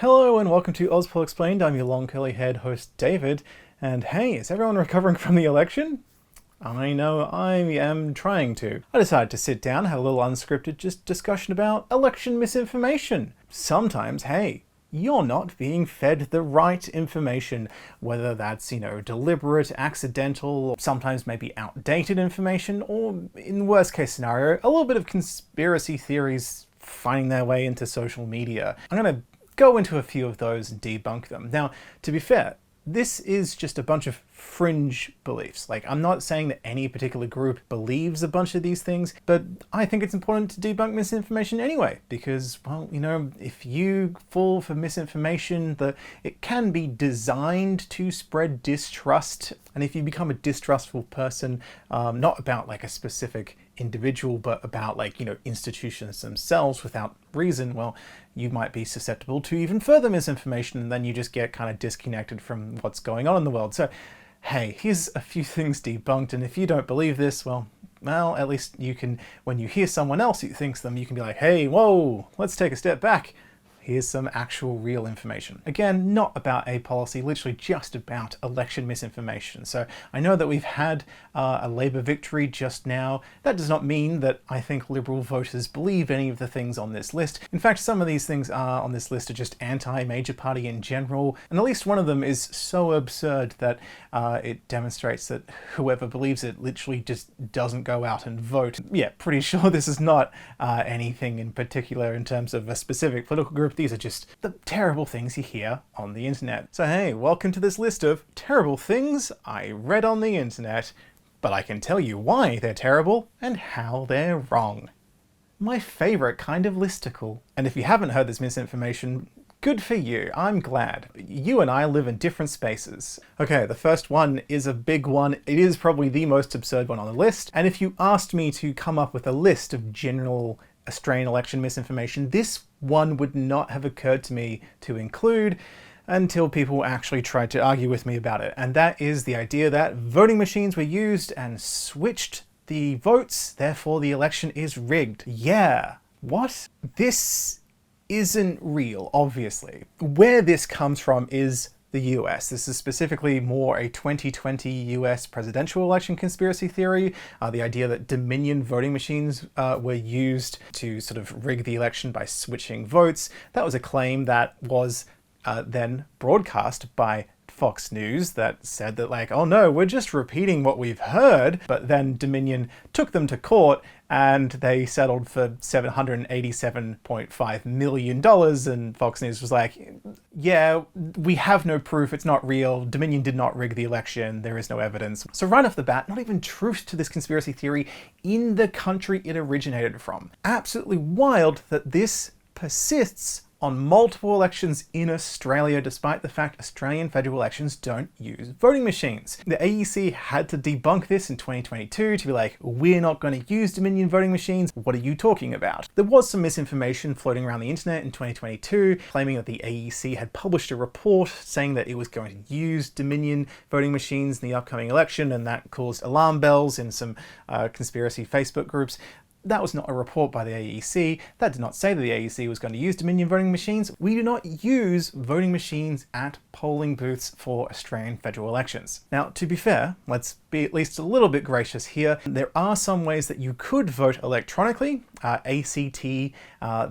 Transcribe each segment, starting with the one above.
Hello and welcome to Auspol Explained. I'm your long curly haired host David, and hey, is everyone recovering from the election? I know I am trying to. I decided to sit down, have a little unscripted discussion about election misinformation. Sometimes, hey, you're not being fed the right information, whether that's, deliberate, accidental, sometimes maybe outdated information, or in the worst case scenario, a little bit of conspiracy theories finding their way into social media. I'm going to go into a few of those and debunk them. Now, to be fair, this is just a bunch of fringe beliefs. Like, I'm not saying that any particular group believes a bunch of these things, but I think it's important to debunk misinformation anyway, because, well, if you fall for misinformation, it can be designed to spread distrust. And if you become a distrustful person, not about like a specific individual, but about institutions themselves without reason, well, you might be susceptible to even further misinformation, and then you just get kind of disconnected from what's going on in the world. So, hey, here's a few things debunked, and if you don't believe this, well, at least you can, when you hear someone else who thinks them, you can be like, hey, whoa, let's take a step back. Here's some actual real information. Again, not about a policy, literally just about election misinformation. So I know that we've had a Labour victory just now. That does not mean that I think Liberal voters believe any of the things on this list. In fact, some of these things on this list are just anti-major party in general, and at least one of them is so absurd that it demonstrates that whoever believes it literally just doesn't go out and vote. Yeah, pretty sure this is not anything in particular in terms of a specific political group. These are just the terrible things you hear on the internet. So hey, welcome to this list of terrible things I read on the internet, but I can tell you why they're terrible and how they're wrong. My favourite kind of listicle. And if you haven't heard this misinformation, good for you, I'm glad. You and I live in different spaces. Okay, the first one is a big one. It is probably the most absurd one on the list. And if you asked me to come up with a list of general Australian election misinformation, this one would not have occurred to me to include until people actually tried to argue with me about it. And that is the idea that voting machines were used and switched the votes, therefore the election is rigged. Yeah. What? This isn't real, obviously. Where this comes from is the US. This is specifically more a 2020 US presidential election conspiracy theory. The idea that Dominion voting machines were used to sort of rig the election by switching votes. That was a claim that was then broadcast by Fox News that said that oh no, we're just repeating what we've heard. But then Dominion took them to court and they settled for $787.5 million. And Fox News was like, yeah, we have no proof, it's not real. Dominion did not rig the election, there is no evidence. So right off the bat, not even truth to this conspiracy theory in the country it originated from. Absolutely wild that this persists on multiple elections in Australia, despite the fact Australian federal elections don't use voting machines. The AEC had to debunk this in 2022 to be like, we're not going to use Dominion voting machines, what are you talking about? There was some misinformation floating around the internet in 2022, claiming that the AEC had published a report saying that it was going to use Dominion voting machines in the upcoming election, and that caused alarm bells in some conspiracy Facebook groups. That was not a report by the AEC. That did not say that the AEC was going to use Dominion voting machines. We do not use voting machines at polling booths for Australian federal elections. Now, to be fair, let's be at least a little bit gracious here. There are some ways that you could vote electronically. ACT,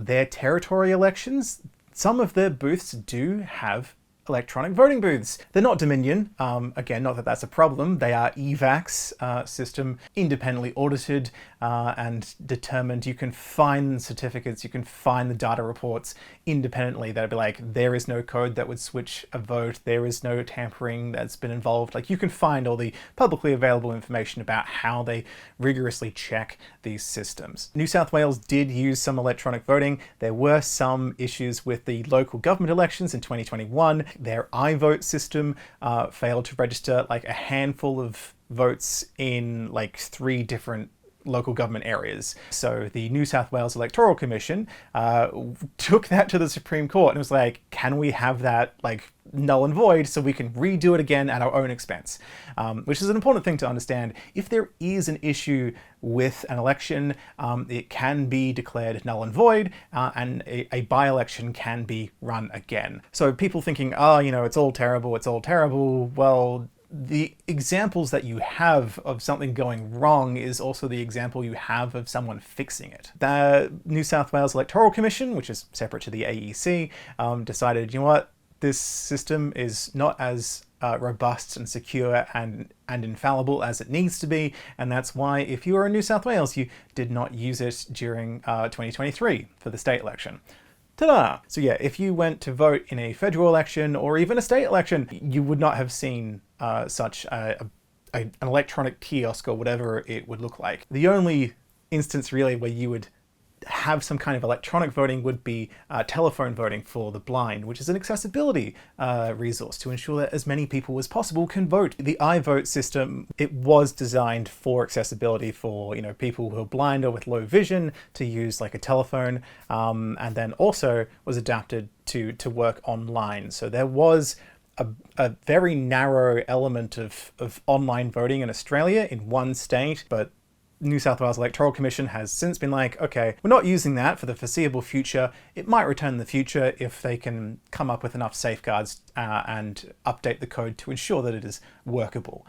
their territory elections, some of their booths do have electronic voting booths. They're not Dominion. Again, not that that's a problem. They are EVAX system, independently audited and determined. You can find certificates, you can find the data reports independently that'd be like, there is no code that would switch a vote, there is no tampering that's been involved. Like, you can find all the publicly available information about how they rigorously check these systems. New South Wales did use some electronic voting. There were some issues with the local government elections in 2021. Their iVote system failed to register like a handful of votes in like 3 different local government areas. So the New South Wales Electoral Commission took that to the Supreme Court and was like, can we have that like null and void so we can redo it again at our own expense? Which is an important thing to understand. If there is an issue with an election, it can be declared null and void, and a by-election can be run again. So people thinking, oh, you know, it's all terrible, well, the examples that you have of something going wrong is also the example you have of someone fixing it. The New South Wales Electoral Commission, which is separate to the AEC, decided, you know what, this system is not as robust and secure and infallible as it needs to be, and that's why if you are in New South Wales, you did not use it during 2023 for the state election. Ta-da! So yeah, if you went to vote in a federal election or even a state election, you would not have seen such an electronic kiosk or whatever it would look like. The only instance really where you would have some kind of electronic voting would be telephone voting for the blind, which is an accessibility resource to ensure that as many people as possible can vote. The iVote system, it was designed for accessibility for, you know, people who are blind or with low vision to use like a telephone, and then also was adapted to work online. So there was a very narrow element of online voting in Australia in one state, but New South Wales Electoral Commission has since been like, okay, we're not using that for the foreseeable future. It might return in the future if they can come up with enough safeguards and update the code to ensure that it is workable.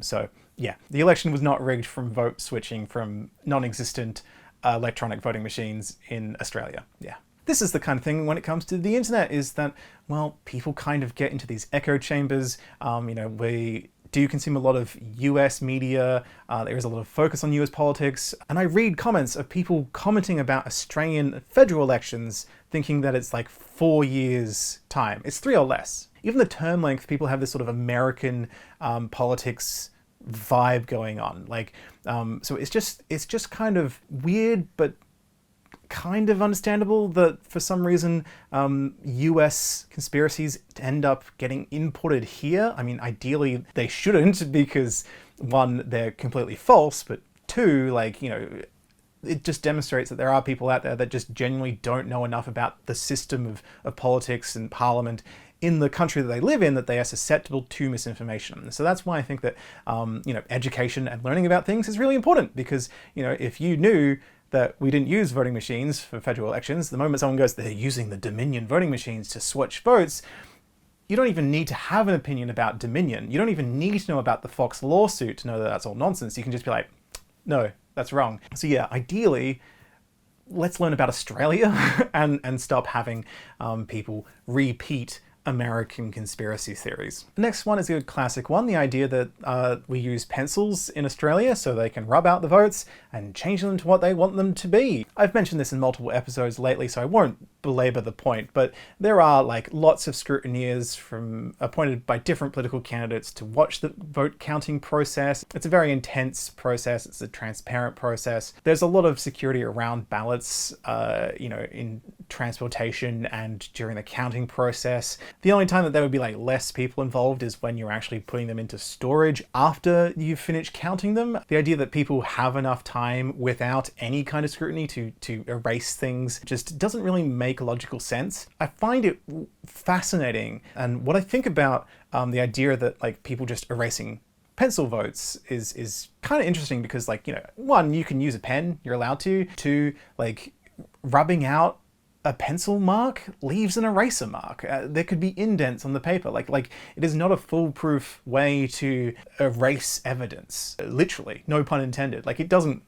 So yeah, the election was not rigged from vote switching from non-existent electronic voting machines in Australia. Yeah. This is the kind of thing when it comes to the internet, is that, well, people kind of get into these echo chambers. You know, we do consume a lot of US media, there is a lot of focus on US politics, and I read comments of people commenting about Australian federal elections thinking that it's like 4 years time. It's 3 or less. Even the term length, people have this sort of American politics vibe going on. Like, so it's just kind of weird, but kind of understandable that for some reason US conspiracies end up getting inputted here. I mean, ideally they shouldn't, because one, they're completely false, but two, like, you know, it just demonstrates that there are people out there that just genuinely don't know enough about the system of politics and parliament in the country that they live in, that they are susceptible to misinformation. So that's why I think that you know, education and learning about things is really important, because, you know, if you knew that we didn't use voting machines for federal elections, the moment someone goes, they're using the Dominion voting machines to switch votes, you don't even need to have an opinion about Dominion. You don't even need to know about the Fox lawsuit to know that that's all nonsense. You can just be like, no, that's wrong. So yeah, ideally, let's learn about Australia and stop having people repeat American conspiracy theories. The next one is a good classic one, the idea that we use pencils in Australia so they can rub out the votes and change them to what they want them to be. I've mentioned this in multiple episodes lately, so I won't belabor the point, but there are like lots of scrutineers appointed by different political candidates to watch the vote counting process. It's a very intense process. It's a transparent process. There's a lot of security around ballots, you know, in transportation and during the counting process. The only time that there would be like less people involved is when you're actually putting them into storage after you've finished counting them. The idea that people have enough time without any kind of scrutiny to erase things just doesn't really make logical sense. I find it fascinating, and what I think about the idea that like people just erasing pencil votes is kind of interesting, because, like, you know, one, you can use a pen, you're allowed to. Two, like, rubbing out a pencil mark leaves an eraser mark. There could be indents on the paper. Like it is not a foolproof way to erase evidence. Literally, no pun intended. Like, it doesn't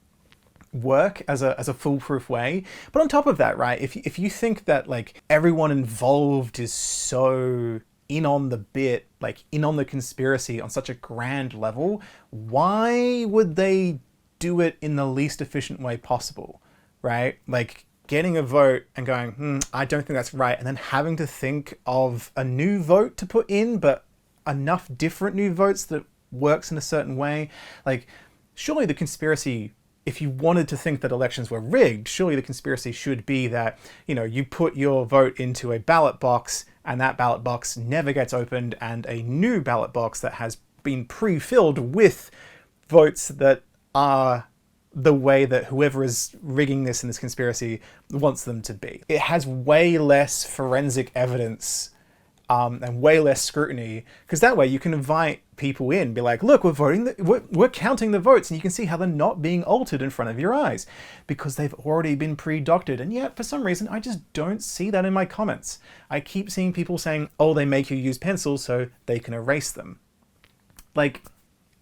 work as a foolproof way. But on top of that, right, if you think that like everyone involved is so in on the bit, like in on the conspiracy on such a grand level, why would they do it in the least efficient way possible, right? Like, getting a vote and going, I don't think that's right, and then having to think of a new vote to put in, but enough different new votes that works in a certain way. Like, surely the conspiracy, if you wanted to think that elections were rigged, surely the conspiracy should be that, you know, you put your vote into a ballot box and that ballot box never gets opened, and a new ballot box that has been pre-filled with votes that are the way that whoever is rigging this in this conspiracy wants them to be. It has way less forensic evidence and way less scrutiny, because that way you can invite people in, be like, look, we're counting the votes, and you can see how they're not being altered in front of your eyes because they've already been pre-doctored. And yet, for some reason, I just don't see that in my comments. I keep seeing people saying, oh, they make you use pencils so they can erase them. Like,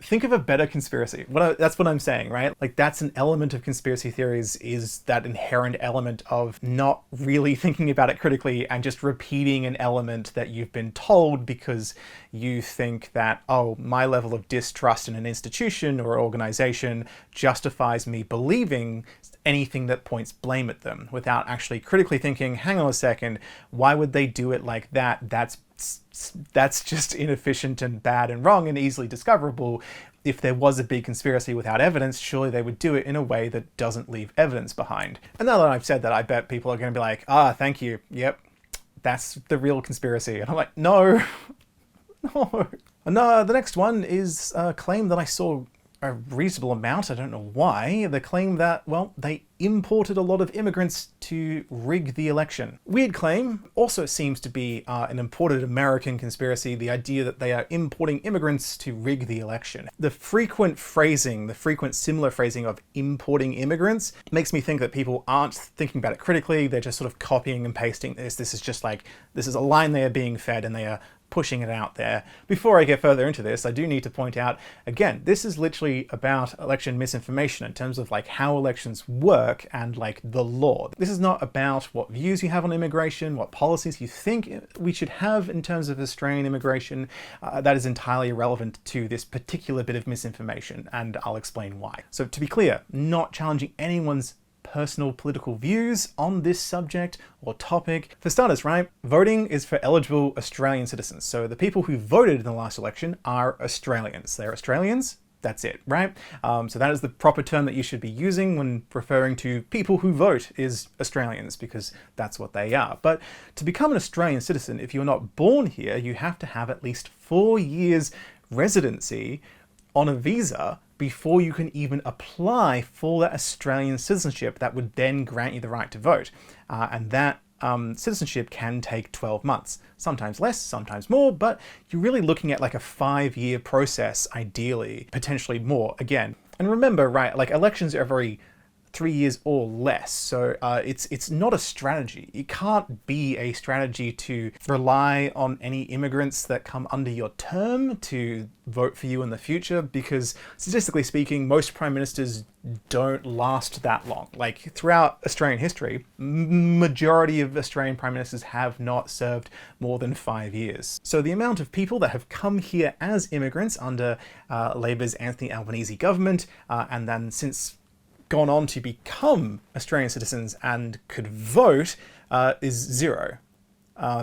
think of a better conspiracy. That's what I'm saying, right? Like, that's an element of conspiracy theories, is that inherent element of not really thinking about it critically and just repeating an element that you've been told because you think that, oh, my level of distrust in an institution or organization justifies me believing anything that points blame at them, without actually critically thinking, hang on a second, why would they do it like that? That's just inefficient and bad and wrong and easily discoverable. If there was a big conspiracy without evidence, surely they would do it in a way that doesn't leave evidence behind. And now that I've said that, I bet people are going to be like, thank you. Yep, that's the real conspiracy. And I'm like, no, no. And the next one is a claim that I saw a reasonable amount, I don't know why, the claim that, well, they imported a lot of immigrants to rig the election. Weird claim. Also seems to be an imported American conspiracy, the idea that they are importing immigrants to rig the election. The frequent similar phrasing of importing immigrants makes me think that people aren't thinking about it critically, they're just sort of copying and pasting this. This is just like, this is a line they are being fed and they are pushing it out there. Before I get further into this, I do need to point out, again, this is literally about election misinformation in terms of like how elections work and like the law. This is not about what views you have on immigration, what policies you think we should have in terms of Australian immigration. That is entirely irrelevant to this particular bit of misinformation, and I'll explain why. So to be clear, not challenging anyone's personal political views on this subject or topic. For starters, right, voting is for eligible Australian citizens. So the people who voted in the last election are Australians. They're Australians. That's it, right? So that is the proper term that you should be using when referring to people who vote, is Australians, because that's what they are. But to become an Australian citizen, if you're not born here, you have to have at least 4 years residency on a visa before you can even apply for that Australian citizenship that would then grant you the right to vote. And that citizenship can take 12 months, sometimes less, sometimes more, but you're really looking at like a 5-year process, ideally, potentially more again. And remember, right, like elections are every 3 years or less. So it's not a strategy. It can't be a strategy to rely on any immigrants that come under your term to vote for you in the future, because statistically speaking, most prime ministers don't last that long. Like throughout Australian history, majority of Australian prime ministers have not served more than 5 years. So the amount of people that have come here as immigrants under Labor's Anthony Albanese government, and then since gone on to become Australian citizens and could vote is zero,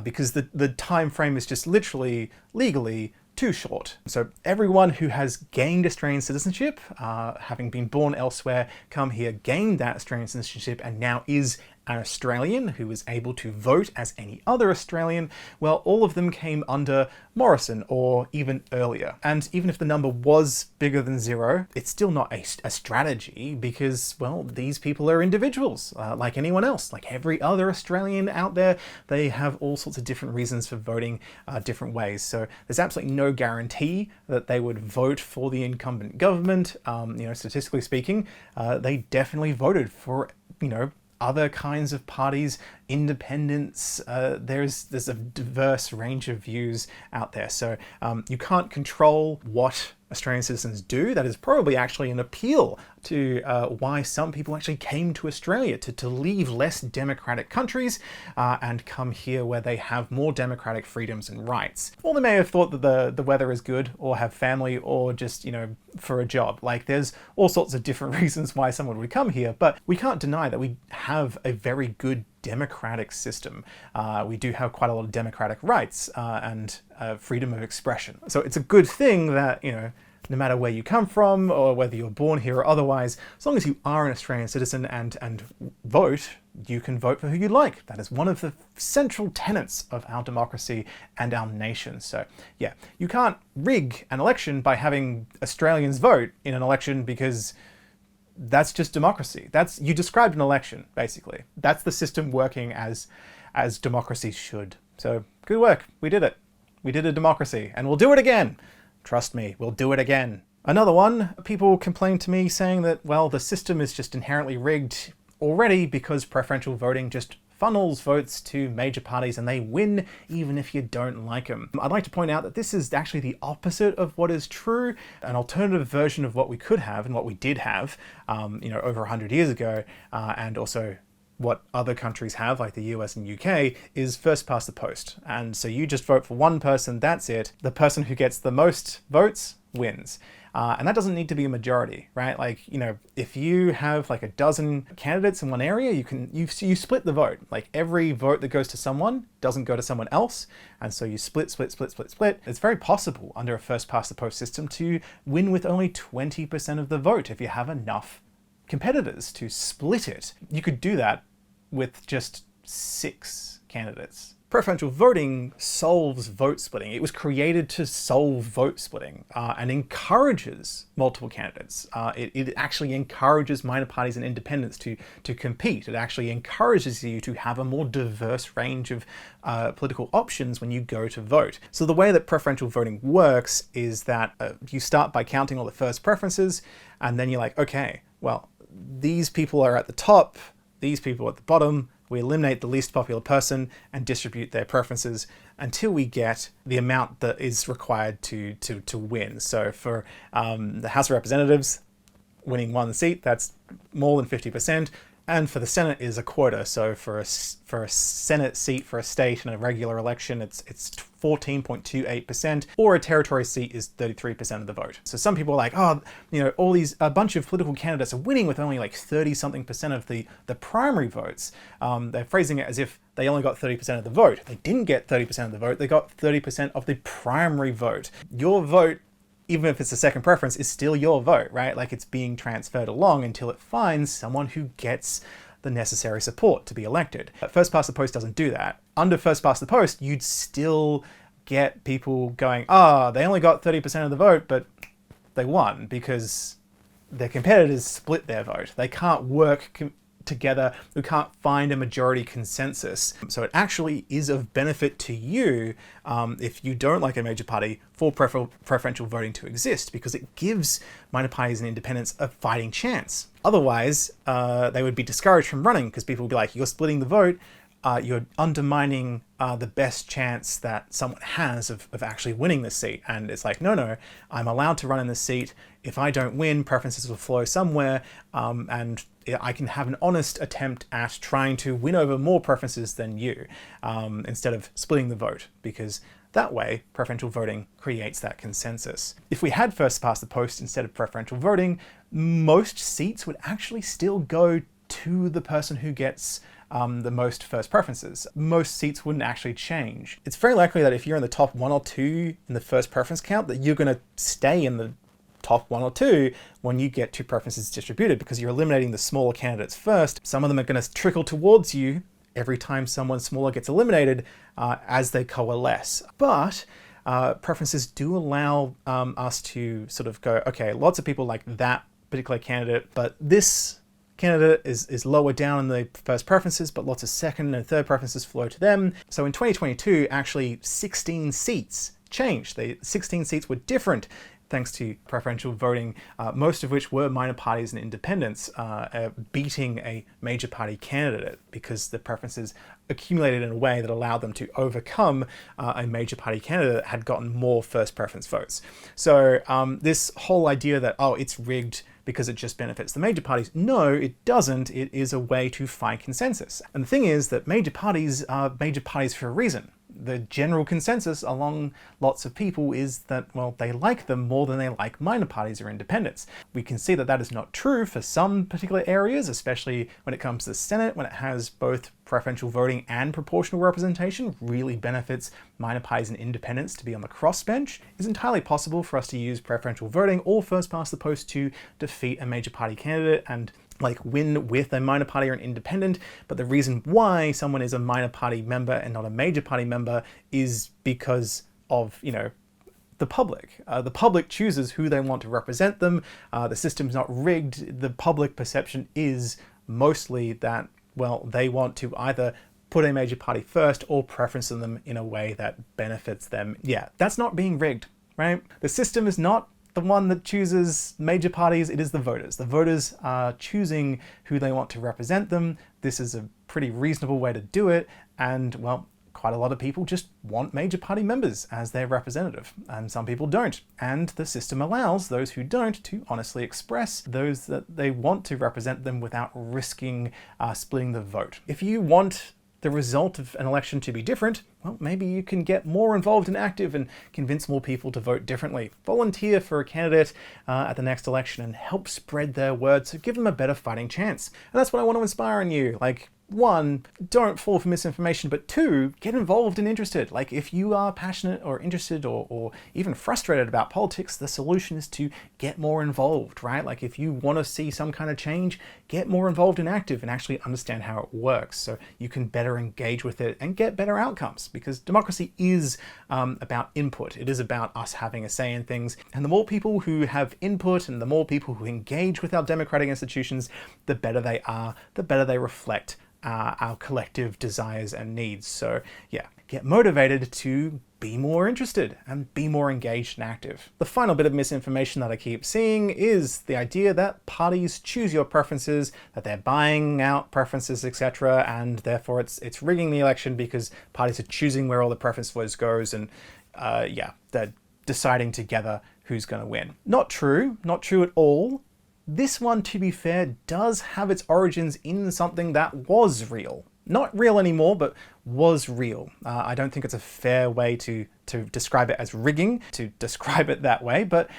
because the time frame is just literally legally too short. So everyone who has gained Australian citizenship, having been born elsewhere, come here, gained that Australian citizenship, and now is an Australian who is able to vote as any other Australian, well, all of them came under Morrison or even earlier. And even if the number was bigger than zero, it's still not a strategy, because, well, these people are individuals like anyone else, like every other Australian out there. They have all sorts of different reasons for voting different ways. So there's absolutely no guarantee that they would vote for the incumbent government. Statistically speaking, they definitely voted for, other kinds of parties, independents. There's a diverse range of views out there. So you can't control what Australian citizens do. That is probably actually an appeal to why some people actually came to Australia, to leave less democratic countries and come here where they have more democratic freedoms and rights. Or they may have thought that the weather is good, or have family, or just, for a job. Like there's all sorts of different reasons why someone would come here, but we can't deny that we have a very good democratic system. We do have quite a lot of democratic rights and freedom of expression. So it's a good thing that, no matter where you come from or whether you're born here or otherwise, as long as you are an Australian citizen and vote, you can vote for who you like. That is one of the central tenets of our democracy and our nation. So yeah, you can't rig an election by having Australians vote in an election, because that's just democracy. You described an election, basically. That's the system working as democracy should. So good work. We did it. We did a democracy, and we'll do it again. Trust me, we'll do it again. Another one, people complain to me saying that, well, the system is just inherently rigged already because preferential voting just funnels votes to major parties and they win even if you don't like them. I'd like to point out that this is actually the opposite of what is true. An alternative version of what we could have and what we did have, over 100 years ago, and also what other countries have, like the US and UK, is first past the post. And so you just vote for one person, that's it. The person who gets the most votes wins. And that doesn't need to be a majority, right? Like, if you have like a dozen candidates in one area, you split the vote. Like every vote that goes to someone doesn't go to someone else. And so you split. It's very possible under a first past the post system to win with only 20% of the vote if you have enough competitors to split it. You could do that with just 6 candidates. Preferential voting solves vote splitting. It was created to solve vote splitting and encourages multiple candidates. It actually encourages minor parties and independents to compete. It actually encourages you to have a more diverse range of political options when you go to vote. So the way that preferential voting works is that you start by counting all the first preferences, and then you're like, okay, well, these people are at the top, these people at the bottom. We eliminate the least popular person and distribute their preferences until we get the amount that is required to win. So for the House of Representatives, winning 1 seat, that's more than 50%. And for the Senate is a quota. So for a Senate seat for a state in a regular election, it's 14.28%, or a territory seat is 33% of the vote. So some people are like, a bunch of political candidates are winning with only like 30-something% of the primary votes. They're phrasing it as if they only got 30% of the vote. They didn't get 30% of the vote, they got 30% of the primary vote. Your vote, even if it's a second preference, is still your vote, right? Like it's being transferred along until it finds someone who gets the necessary support to be elected. But first past the post doesn't do that. Under first past the post, you'd still get people going, they only got 30% of the vote, but they won because their competitors split their vote. They can't work together, we can't find a majority consensus. So it actually is of benefit to you if you don't like a major party for preferential voting to exist, because it gives minor parties and independents a fighting chance. Otherwise, they would be discouraged from running because people would be like, you're splitting the vote, you're undermining the best chance that someone has of actually winning this seat. And it's like, no, I'm allowed to run in this seat. If I don't win, preferences will flow somewhere, and I can have an honest attempt at trying to win over more preferences than you, instead of splitting the vote, because that way preferential voting creates that consensus. If we had first past the post instead of preferential voting, most seats would actually still go to the person who gets the most first preferences. Most seats wouldn't actually change. It's very likely that if you're in the top 1 or 2 in the first preference count, that you're going to stay in the top 1 or 2 when you get 2 preferences distributed, because you're eliminating the smaller candidates first. Some of them are going to trickle towards you every time someone smaller gets eliminated as they coalesce. But preferences do allow us to sort of go, okay, lots of people like that particular candidate, but this candidate is lower down in the first preferences, but lots of second and third preferences flow to them. So in 2022, actually 16 seats changed. The 16 seats were different thanks to preferential voting, most of which were minor parties and independents beating a major party candidate because the preferences accumulated in a way that allowed them to overcome a major party candidate that had gotten more first preference votes. So this whole idea that, it's rigged because it just benefits the major parties. No, it doesn't. It is a way to find consensus. And the thing is that major parties are major parties for a reason. The general consensus among lots of people is that, well, they like them more than they like minor parties or independents. We can see that that is not true for some particular areas, especially when it comes to the Senate, when it has both preferential voting and proportional representation, really benefits minor parties and independents to be on the crossbench. It's entirely possible for us to use preferential voting or first past the post to defeat a major party candidate and win with a minor party or an independent, but the reason why someone is a minor party member and not a major party member is because of, the public. The public chooses who they want to represent them. The system's not rigged. The public perception is mostly that, well, they want to either put a major party first or preference them in a way that benefits them. Yeah, that's not being rigged, right? The system is not the one that chooses major parties, it is the voters. The voters are choosing who they want to represent them. This is a pretty reasonable way to do it, and, well, quite a lot of people just want major party members as their representative, and some people don't. And the system allows those who don't to honestly express those that they want to represent them without risking splitting the vote. If you want the result of an election to be different, well, maybe you can get more involved and active and convince more people to vote differently. Volunteer for a candidate at the next election and help spread their word, so give them a better fighting chance. And that's what I want to inspire in you. Like, 1, don't fall for misinformation, but 2, get involved and interested. Like, if you are passionate or interested or even frustrated about politics, the solution is to get more involved, right? Like, if you want to see some kind of change, get more involved and active and actually understand how it works so you can better engage with it and get better outcomes, because democracy is about input. It is about us having a say in things, and the more people who have input and the more people who engage with our democratic institutions, the better they are, the better they reflect our collective desires and needs. So yeah, get motivated to be more interested and be more engaged and active. The final bit of misinformation that I keep seeing is the idea that parties choose your preferences, that they're buying out preferences, etc., and therefore it's rigging the election because parties are choosing where all the preference votes goes, and yeah, they're deciding together who's going to win. Not true at all. This one, to be fair, does have its origins in something that was real. Not real anymore, but was real. I don't think it's a fair way to describe it as rigging, to describe it that way, but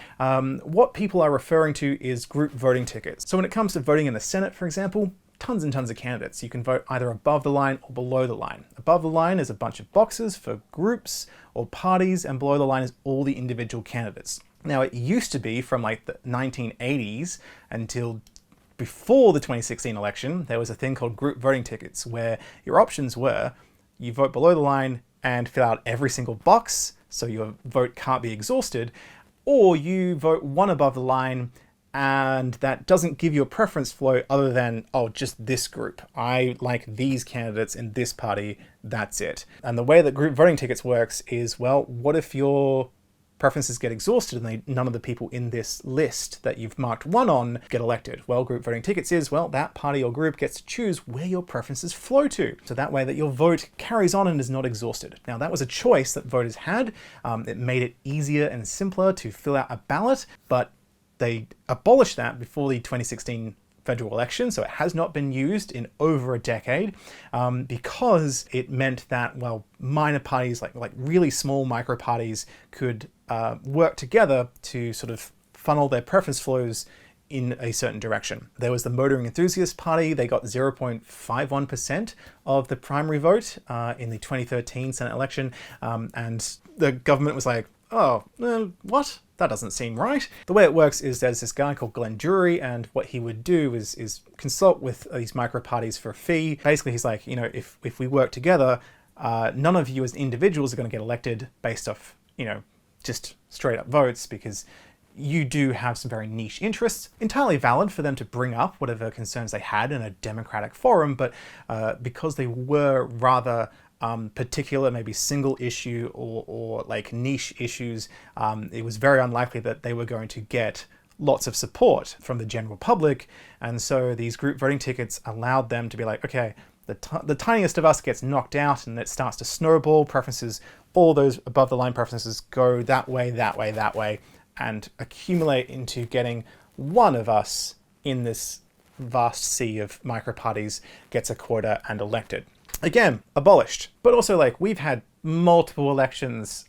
what people are referring to is group voting tickets. So when it comes to voting in the Senate, for example, tons and tons of candidates. You can vote either above the line or below the line. Above the line is a bunch of boxes for groups or parties, and below the line is all the individual candidates. Now, it used to be from like the 1980s until before the 2016 election, there was a thing called group voting tickets, where your options were you vote below the line and fill out every single box so your vote can't be exhausted, or you vote one above the line and that doesn't give you a preference flow other than, oh, just this group. I like these candidates in this party, that's it. And the way that group voting tickets works is, well, what if your preferences get exhausted and none of the people in this list that you've marked 1 on get elected? Well, group voting tickets is, well, that party or group gets to choose where your preferences flow to. So that way that your vote carries on and is not exhausted. Now, that was a choice that voters had. It made it easier and simpler to fill out a ballot, but they abolished that before the 2016 federal election, so it has not been used in over a decade, because it meant that, well, minor parties, like really small micro parties, could work together to sort of funnel their preference flows in a certain direction. There was the Motoring Enthusiast Party. They got 0.51% of the primary vote in the 2013 Senate election, and the government was like, oh, what? That doesn't seem right. The way it works is there's this guy called Glenn Drury, and what he would do is consult with these micro parties for a fee. Basically, he's like, you know, if we work together, none of you as individuals are going to get elected based off, you know, just straight up votes, because you do have some very niche interests. Entirely valid for them to bring up whatever concerns they had in a democratic forum, but because they were rather particular, maybe single issue or like niche issues, it was very unlikely that they were going to get lots of support from the general public. And so these group voting tickets allowed them to be like, okay, the tiniest of us gets knocked out and it starts to snowball. Preferences, all those above the line preferences go that way, that way, that way, and accumulate into getting one of us in this vast sea of micro parties gets a quota and elected. Again, abolished. But also, like, we've had multiple elections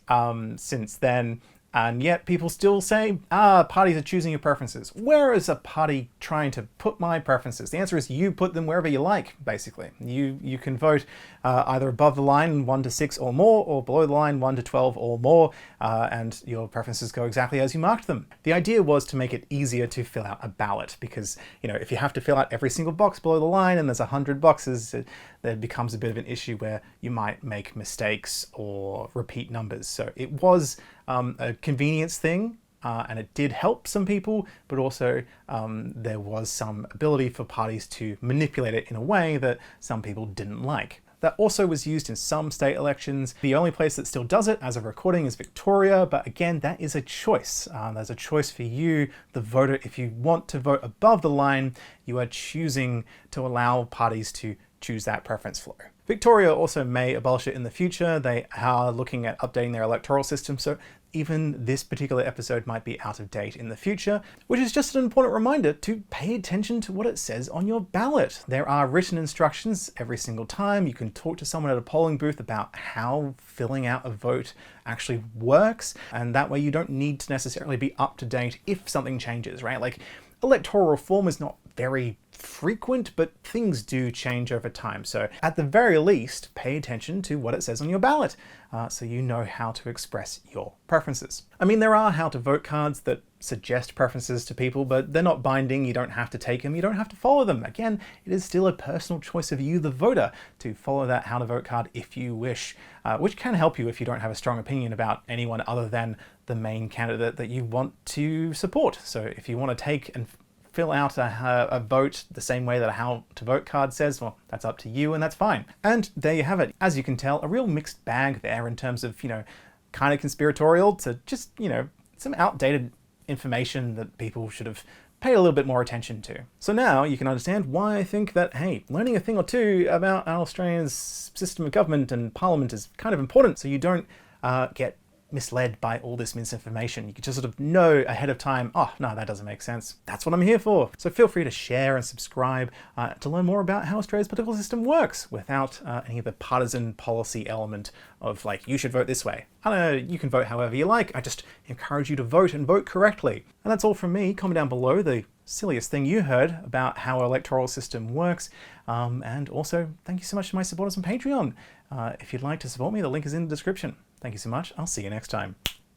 since then, and yet people still say, parties are choosing your preferences. Where is a party trying to put my preferences? The answer is you put them wherever you like, basically. You can vote either above the line 1 to 6 or more, or below the line 1 to 12 or more, and your preferences go exactly as you marked them. The idea was to make it easier to fill out a ballot, because, you know, if you have to fill out every single box below the line and there's 100 boxes, there becomes a bit of an issue where you might make mistakes or repeat numbers. So it was a convenience thing, and it did help some people, but also there was some ability for parties to manipulate it in a way that some people didn't like. That also was used in some state elections. The only place that still does it as a recording is Victoria, but again, that is a choice. There's a choice for you, the voter. If you want to vote above the line, you are choosing to allow parties to choose that preference flow. Victoria also may abolish it in the future. They are looking at updating their electoral system, so even this particular episode might be out of date in the future, which is just an important reminder to pay attention to what it says on your ballot. There are written instructions every single time. You can talk to someone at a polling booth about how filling out a vote actually works, and that way you don't need to necessarily be up to date if something changes, right? Like, electoral reform is not very frequent, but things do change over time. So at the very least, pay attention to what it says on your ballot so you know how to express your preferences. I mean, there are how to vote cards that suggest preferences to people, but they're not binding. You don't have to take them. You don't have to follow them. Again, it is still a personal choice of you, the voter, to follow that how to vote card if you wish, which can help you if you don't have a strong opinion about anyone other than the main candidate that you want to support. So if you want to take and fill out a vote the same way that a how to vote card says, well, that's up to you and that's fine. And there you have it. As you can tell, a real mixed bag there in terms of, kind of conspiratorial to just, some outdated information that people should have paid a little bit more attention to. So now you can understand why I think that, hey, learning a thing or two about Australia's system of government and parliament is kind of important, so you don't get misled by all this misinformation. You can just sort of know ahead of time, oh, no, that doesn't make sense. That's what I'm here for. So feel free to share and subscribe to learn more about how Australia's political system works without any of the partisan policy element of like, you should vote this way. I don't know, you can vote however you like. I just encourage you to vote and vote correctly. And that's all from me. Comment down below the silliest thing you heard about how our electoral system works. And also, thank you so much to my supporters on Patreon. If you'd like to support me, the link is in the description. Thank you so much. I'll see you next time.